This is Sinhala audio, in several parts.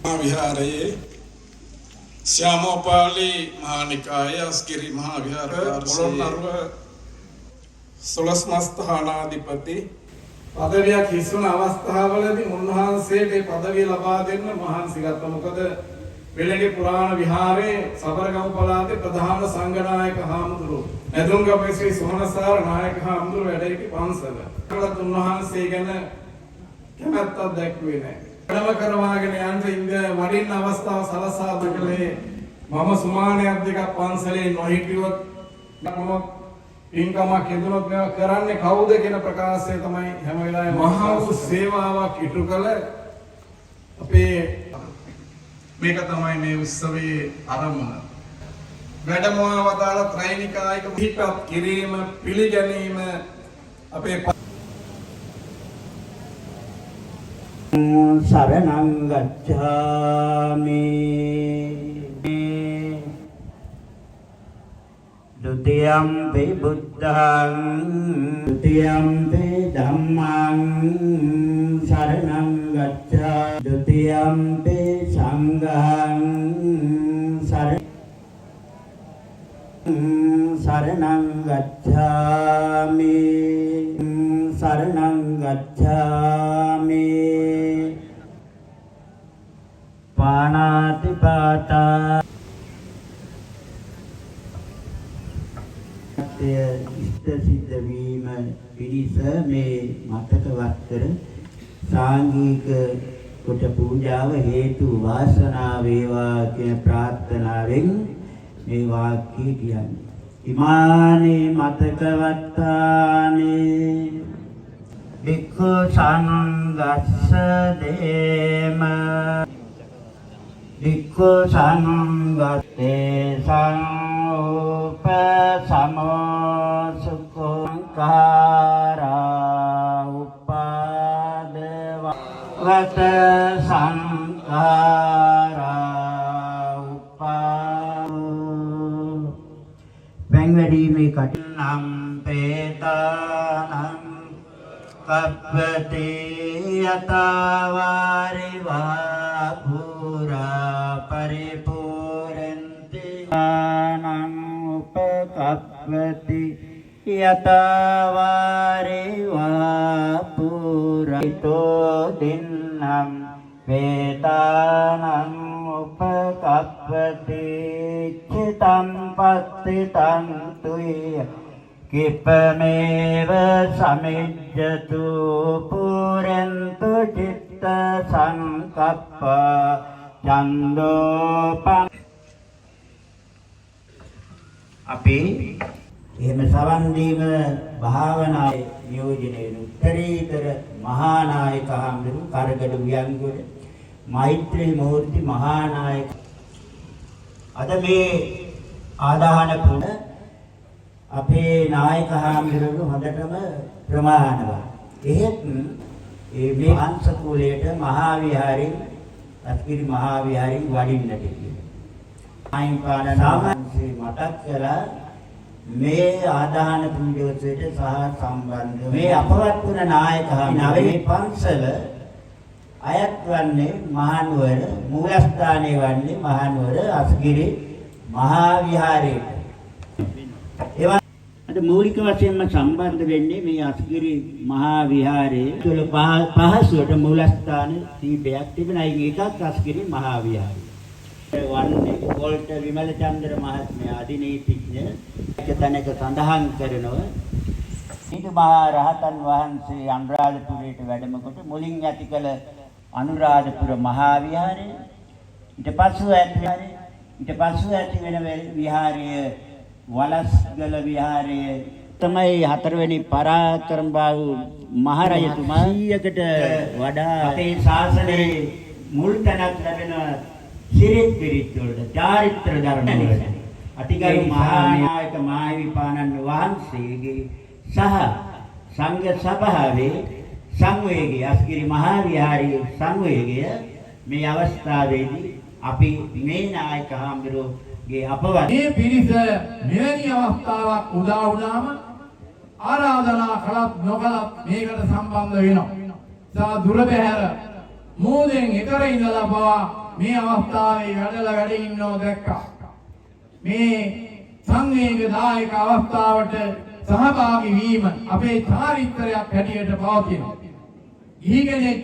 विहारये श्यामोपाली महानिकाय अस्गिरी महाविहार सुलस्मस्थानाधिपति पदविයක් හිසුන අවස්ථාවලදී උන්වහන්සේට මේ පදවිය ලබා දෙන්න මහන්සි ගත්තා. මොකද වෙළඳි පුරාණ විහාරයේ සබරගම් පළාතේ ප්‍රධාන සංඝනායක හාමුදුරුවෝ නැදුම්ගම ශ්‍රී සෝනසාර නායක හාමුදුරුවෝ වැඩ සිටි පන්සල. ඒකට උන්වහන්සේ ගැන කැමැත්තක් දැක්ුවේ නැහැ. වැඩම කරවාගෙන යන්න ඉඳ වඩින්න අවස්ථාව සලසා දෙකලේ මම සුමානයක් දෙකක් පන්සලේ නොහිටියොත් මම ඉන්කමක් හදුනොත් මේවා කරන්නේ කවුද කියන ප්‍රකාශය තමයි හැම වෙලාවෙම මහා වූ සේවාවක් ඉටු කළ අපේ මේක තමයි මේ උත්සවයේ ආරම්භය. වැඩමවා වදාළ ත්‍රිනිකායික පිටත් කිරීම පිළිගැනීම අපේ शरणं गच्छामि द्वितीयंपि बुद्धं द्वितीयंपि धम्मं शरणं गच्छामि द्वितीयंपि संघं शरणं गच्छामि शरणं गच्छामि पाणातिपाता इष्ट सिद्ध वीम පිරිස මේ මතක වත්තර සාංගික කොට පූජාව හේතු වාසනාව වේවා කියන ප්‍රාර්ථනාවෙන් මේ වාක්‍ය කියන්නේ. ඉමානේ මතක වත්තානේ භික්ඛු සංඝස්ස දේම භික්ඛු සංඝත්තේ සංඋපසමෝ සුඛංකාරා උපාදව වත සංඛාරා උපාද වැංවැඩීමේ කටිනම් පේතානම් කප්පති යතවාරිවා පුරා පරිපූර්ණති ආනං උපකප්පති යතවාරිවා පුරාිතෝ දින්නම් වේතානං උපකප්පති චිතං පත්තිතං තුය කිපමේව සමිජ්ජතු පුරන්තු චිත්ත සංකප්ප චන්දෝපං අපි එහෙම සවන් දීම භාවනාවේ නියෝජනයේ උත්තරීතර මහා නායක හඳුරු කරගඩ වියන්ගොඩ මෛත්‍රී මූර්ති මහා නායක අද මේ ආදාහන පුන අපේ නායක හඳුරු හොඳටම ප්‍රමාණවත්. එහෙත් මේ අංශ කුලයට මහා විහාරයෙන් අත්කිරි මහා විහාරයෙන් වඩින්නට කියලා. ආයිපාන සාමාන්‍ය මතක් කරලා මේ ආදාන පුණ්‍යෝත්සවයට සහ සම්බන්ධ මේ අපවත් වුණ නායක නවයේ පන්සල අයත් වන්නේ මහනුවර මූලස්ථානයේ වන්නේ මහනුවර අස්ගිරි මහා විහාරයට. ඒවා අද මූලික වශයෙන්ම සම්බන්ධ වෙන්නේ මේ අස්ගිරි මහා විහාරයේ තුල පහසුවට මූලස්ථාන කීපයක් තිබෙනවා. ඒකත් අස්ගිරි මහා විහාරය. වන්නේ වෝල්ට විමලචන්ද්‍ර මහත්මයා අධිනීතිඥ තැනක සඳහන් කරනවා ඊට මහා රහතන් වහන්සේ අනුරාධපුරයට වැඩම කොට මුලින් ඇති කළ අනුරාධපුර මහා විහාරය ඊට පසු ඇති වෙන විහාරය වලස්ගල විහාරය තමයි හතරවෙනි පරාක්‍රම බාහු මහරජතුමා 100කට වඩා අපේ ශාසනයේ මුල් තැනක් ලැබෙන සිරිත් පිරිත් වලට චාරිත්‍ර ධර්ම වලට අතිගරු මහා නායක මාහිමිපාණන් වහන්සේගේ සහ සංඝ සභාවේ සංවේගය අස්ගිරි මහා විහාරයේ සංවේගය මේ අවස්ථාවේදී අපි මේ නායක හාමුදුරුවෝගේ අපවත් මේ පිරිස මෙවැනි අවස්ථාවක් උදා වුණාම ආරාධනා කළත් නොකළත් මේකට සම්බන්ධ වෙනවා. සා දුර බැහැර මෝදෙන් ඊතර ඉඳලා පවා මේ අවස්ථාවේ වැඩ ඉන්නව දැක්කා. මේ සංවේගදායක අවස්ථාවට සහභාගී වීම අපේ චාරිත්‍රයක් හැටියට පවතිනවා. ගිහි කෙනෙක්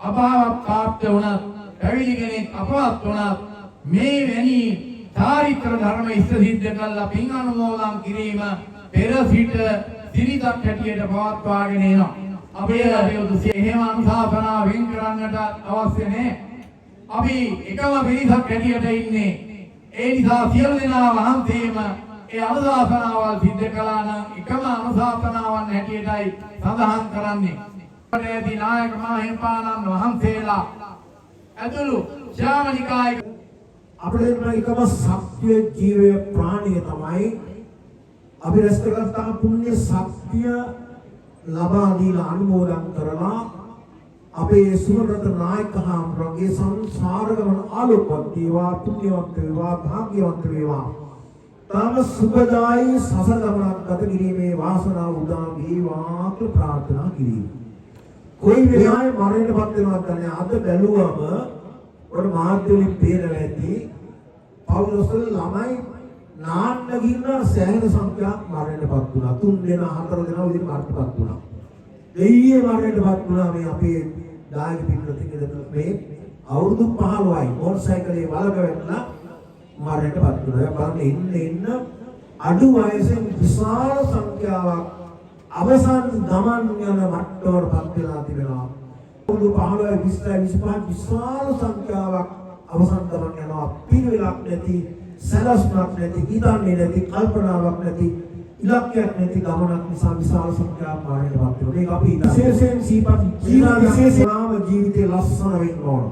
අභාව ප්‍රාප්ත වුණත්, පැවිදි කෙනෙක් අපවත් වුණත් මේ වැනි චාරිත්‍ර ධර්ම ඉෂ්ට සිද්ධ කළා පින් අනුමෝදන් කිරීම පෙර සිට සිරිතක් හැටියට පවත්වාගෙන එනවා. අපේ උදෙසේ එහෙම අනුශාසනා වෙන් කරන්නට අවශ්‍ය නැහැ. අපි එකම පිරිසක් හැටියට ඉන්නේ. ඒ නිසා සියලු දෙනා වහන්සේම ඒ අනුශාසනාවල් සිද්ධ කළා නම් එකම අනුශාසනාවන් හැටියටයි සඳහන් කරන්නේ. ඒදී නායක මහින්පාණන් වහන්සේලා ඇතුළු ශ්‍රාවනිකායි අපේ එකම සත්‍ය ජීවය ප්‍රාණිය තමයි අපි රැස්කගත්තා පුණ්‍ය සත්‍ය ලබා දීලා අනුමෝදන් කරලා අපේ සුමරත නායක හාමුදුරන්ගේ සංසාර ගමන ආලෝකවත් වේවා, පුණ්‍යවත් වේවා, භාග්‍යවත් වේවා. තාම සුබදායි සසර ගමනක් ගත කිරීමේ වාසනාව උදා වේවා කියලා ප්‍රාර්ථනා කිරීම. කොයි වෙලාවෙ මරණයටපත් වෙනවද නැහැ. අද බැලුවම ඔර මාධ්‍යවලින් පේනවා ඇති පෞලොස්වල ළමයි නාන්න ගින්න සෑහෙන සංඛ්‍යාවක් මරණයටපත් වුණා. 3 දෙනා 4 දෙනා විදිහට මරණයටපත් වුණා. දෙයියේ මරණයටපත් වුණා මේ අපේ දායක පිටුතිකද මේ අවුරුදු 15යි මෝටර් සයිකලේ වලක වැටලා මරණයටපත් වුණා. බලන්න ඉන්න අඩු වයසෙන් විශාල සංඛ්‍යාවක් අවසන් ගමන් යන මට්ටමකටපත් වෙලා තිබෙනවා. අවුරුදු 15 20 25 විශාල සංඛ්‍යාවක් අවසන් ගමන් යනවා. පිළිවෙලක් නැති, සලස්මක් නැති, හිතන්නේ නැති, කල්පනාවක් නැති, ඉලක්කයක් නැති ගමනක් නිසා විශාල සංඛ්‍යාවක් මරණයටපත් වෙනවා. මේක අපි විශේෂයෙන් සීපත් විශේෂම ජීවිතේ ලස්සන වෙන්න ඕන.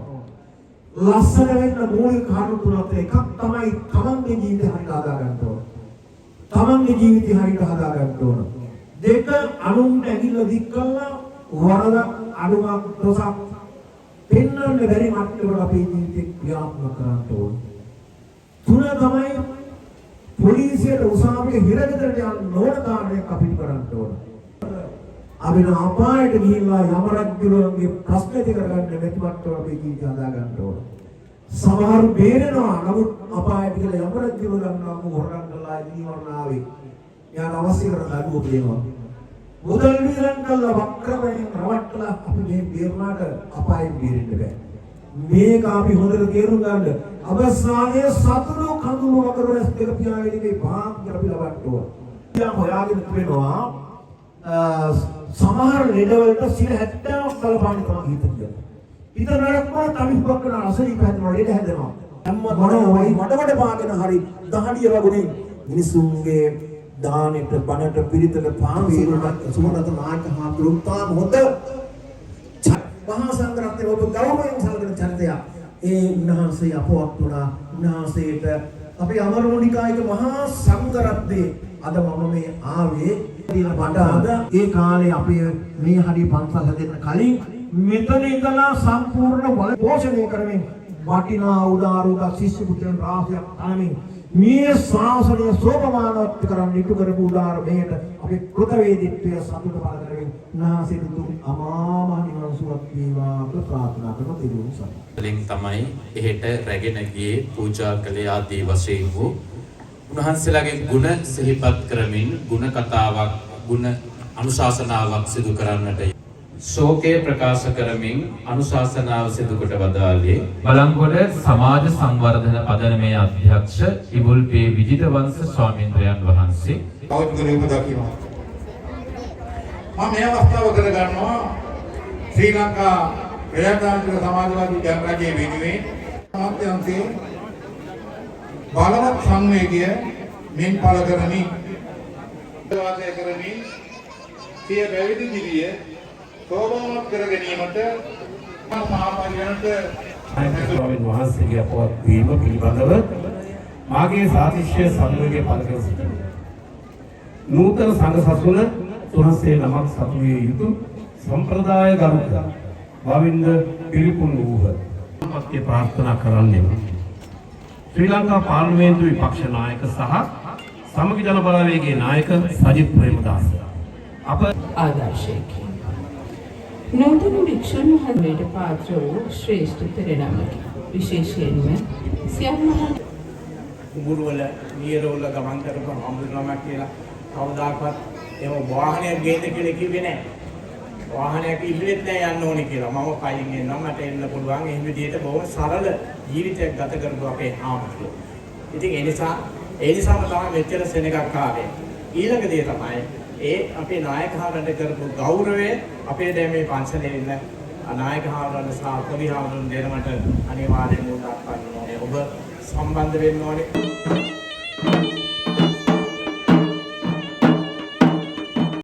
ලස්සන වෙන්න මූලික කාරණා තුනක් එකක් තමයි තමන්ගේ ජීවිතය හරියට හදා ගන්න ඕන. තමන්ගේ ජීවිතය හරියට හදා ගන්න ඕන. දෙක අනුන්ට ඇඟිල්ල දික් කළා වරද අඩුවක් දොසක් පෙන්වන්න බැරි මට්ටමකට අපේ ජීවිතේ ක්‍රියාත්මක කරන්න ඕන. තුන තමයි පොලිසියට උසාවියේ හිරගෙදරට යන්න ඕන කාර්යයක් අපිට කරන්න ඕන. අපි අපායට ගිහිල්ලා යම රජුගේ ප්‍රශ්න ටික කරගන්න බැරි මට්ටමකට අපේ ජීවිතය හදා ගන්න ඕන. සමහර බේරෙනවා නමුත් අපායට ගිහලා යම රජුව ගන්නවා හොරගම් කළා ජීවනාවේ යාට අවශ්‍ය කරන අඩුව දෙනවා. මුදල් විතරක් කළා වක්‍රමයෙන් රවට්ටලා අපි මේ බේරුණාට අපායෙන් බේරෙන්න බෑ. මේක අපි හොඳට තේරුම් ගන්න. අවසානයේ සතුරු කඳුළු වකරස් දෙක පියාගෙන මේ භාග්‍ය අපි ලබන්න ඕන. ඉතින් හොයාගෙන තිබෙනවා සමහර ලෙඩවලට 70ක් බලපාන තමයි හිත කියන්නේ. හිත නරකම තමයි බක්කන අසනීප හැදෙනවා ලෙඩ හැදෙනවා. හැම මොනවයි මඩ පාගෙන හරි දහඩිය වගුනේ මිනිසුන්ගේ දානෙට බණට පිරිතට පාවීරට සුමරත නායක හාමුදුරුවෝ තාම හොඳ මහා සංඝරත්නයේ ඔබ ගෞරවයෙන් සැලකෙන චරිතය. ඒ උන්වහන්සේ අපවත් වුණා. උන්වහන්සේට අපේ අමරෝනිකායක මහා සංඝරත්නයේ අද මම මේ ආවේ මට අද ඒ කාලේ අපේ මේ හරිය පන්සල් හැදෙන්න කලින් මෙතන ඉඳලා සම්පූර්ණ වල පෝෂණය කරමින් වටිනා උදාරුක ශිෂ්‍ය පුත්‍රයන් රාශියක් අනමින් මේ ශාසනය සෝපමානවත් කරන්න ඉටු කරපු උදාර මෙහෙට අපේ කෘතවේදීත්වය සතුට පළ කරමින් නාසිත දුක් අමාම නිවන් සුවක් වේවා ප්‍රාර්ථනා කරන තිරුවන් සරණයි. වලින් තමයි එහෙට රැගෙන ගියේ පූජා කළේ ආදී වශයෙන් වූ උන්වහන්සේලාගේ ගුණ සිහිපත් කරමින් ගුණ කතාවක් ගුණ අනුශාසනාවක් සිදු කරන්නට ශෝකය ප්‍රකාශ කරමින් අනුශාසනාව සිදු කොට වදාළේ බලංගොඩ සමාජ සංවර්ධන පදනමේ අධ්‍යක්ෂ ඉබුල් පේ විජිතවංශ ස්වාමීන්ද්‍රයන් වහන්සේ. පෞද්ගලිකව දකිනවා. මම මේ අවස්ථාව කරගන්නවා ශ්‍රී ලංකා ප්‍රජාතාන්ත්‍රික සමාජවාදී ජනරජයේ වෙනුවෙන් අමාත්‍යාංශයේ බලවත් සංවේගය මෙන් පළ කරමින් වාසය කරමින් සිය පැවිදි ජීවිතය සෝභාවනත් කර ගැනීමට මහාපරිවර්තනට ස්වාමීන් වහන්සේගේ අපවත් වීම පිළිබඳව මාගේ සාතිශ්‍ය සංවේගය පළ කර සිටිනවා. නූතන සංඝ සසුන තුනසේ නමක් සතු විය යුතු සම්ප්‍රදාය ගරුක බවින්ද පිරිපුන් වූහ. මත්ය ප්‍රාර්ථනා කරන්නේ ශ්‍රී ලංකා පාර්ලිමේන්තු විපක්ෂ නායක සහ සමගි ජන බලවේගයේ නායක සජිත් ප්‍රේමදාස අප ආදර්ශයකි. නූතන වික්ෂණ මහත්මයට පාත්‍ර වූ ශ්‍රේෂ්ඨ තෙරණමකි. විශේෂයෙන්ම සියම්මහා කුඹුරු වල නියරවල ගමන් කරපු හම්බුනමක් කියලා කවදාකවත් එහෙම වාහනයක් ගේන්න කියලා කිව්වේ නැහැ. වාහනයක් ඉල්ලෙත් නැහැ යන්න ඕනේ කියලා. මම පයින් එනවා මට එන්න පුළුවන්. එහෙම විදිහට බොහොම සරල ජීවිතයක් ගත කරපු අපේ ආමතුරු. ඉතින් ඒ නිසාම තමයි මෙච්චර සෙනගක් ආවේ. ඊළඟ දේ තමයි ඒ අපේ නායකහරන්ට කරපු ගෞරවය අපේ දැන් මේ පන්සලේ ඉන්න නායකහරන්ට සහ පොලිහාරන් දෙනමට අනිවාර්යෙන්ම උදව් කරන්න ඕනේ. ඔබ සම්බන්ධ වෙන්න ඕනේ.